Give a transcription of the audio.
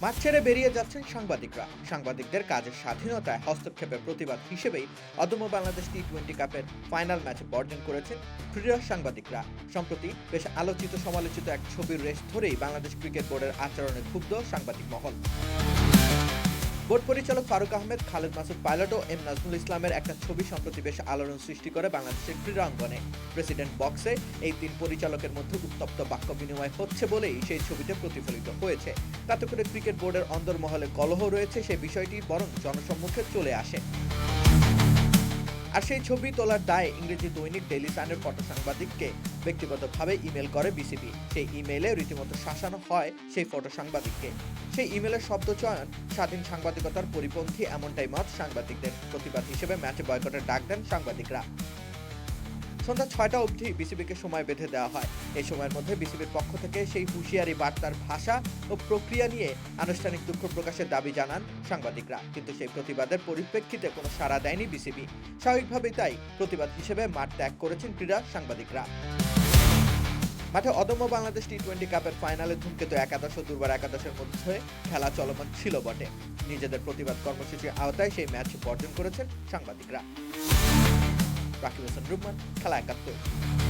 মাঠ ছেড়ে বেরিয়ে যাচ্ছেন সাংবাদিকরা। সাংবাদিকদের কাজের স্বাধীনতায় হস্তক্ষেপের প্রতিবাদ হিসেবেই অদম্য বাংলাদেশ টি-20 কাপের ফাইনাল ম্যাচে বর্জন করেছেন ক্রীড়া সাংবাদিকরা। সম্প্রতি বেশ আলোচিত সমালোচিত এক ছবির রেশ ধরেই বাংলাদেশ ক্রিকেট বোর্ডের আচরণে ক্ষুব্ধ সাংবাদিক মহল। বোর্ড পরিচালক ফারুক আহমেদ, খালেদ মাসুদ পাইলট ও এম নাজমুল ইসলামের একটা ছবি সম্প্রতি বেশ আলোড়ন সৃষ্টি করে বাংলাদেশের ক্রীড়া অঙ্গনে। প্রেসিডেন্ট বক্সে এই তিন পরিচালকের মধ্যে উত্তপ্ত বাক্য বিনিময় হচ্ছে বলেই সেই ছবিতে প্রতিফলিত হয়েছে। তাতে করে ক্রিকেট বোর্ডের অন্দরমহলে কলহ রয়েছে সেই বিষয়টি বরং জনসম্মুখে চলে আসে। আর সেই ছবি তোলার দায়ে ইংরেজি দৈনিক ডেইলি সানের ফটো সাংবাদিককে ব্যক্তিগতভাবে ইমেল করে বিসিবি। সেই ইমেলে রীতিমতো শাসানো হয় সেই ফটো সাংবাদিককে। সেই ইমেলের শব্দচয়ন স্বাধীন সাংবাদিকতার পরিপন্থী এমনটাই মত সাংবাদিকদের। প্রতিবাদ হিসেবে ম্যাচে বয়কটের ডাক দেন সাংবাদিকরা। সন্ধ্যা ৬টা অবধি বিসিবিকে সময় বেঁধে দেওয়া হয়। এই সময়ের মধ্যে বিসিবির পক্ষ থেকে সেই হুঁশিয়ারি বার্তার ভাষা ও প্রক্রিয়া নিয়ে আনুষ্ঠানিক দুঃখ প্রকাশের দাবি জানান সাংবাদিকরা, কিন্তু সেই প্রতিবাদের পরিপ্রেক্ষিতে কোনো সাড়া দেয়নি বিসিবি। স্বাভাবিকভাবেই তাই প্রতিবাদ হিসেবে মাঠ ত্যাগ করেছেন ক্রীড়া সাংবাদিকরা। মাঠে অদম্য বাংলাদেশ টি-20 কাপের ফাইনালে ধূমকেতু একাদশ ও দুর্বার একাদশের মধ্যে খেলা চলমান ছিল বটে। নিজেদের প্রতিবাদ কর্মসূচির আওতায় সেই ম্যাচ বর্জন করেছেন সাংবাদিকরা। রাকিব হোসেন রুম্মান, খেলা ৭১।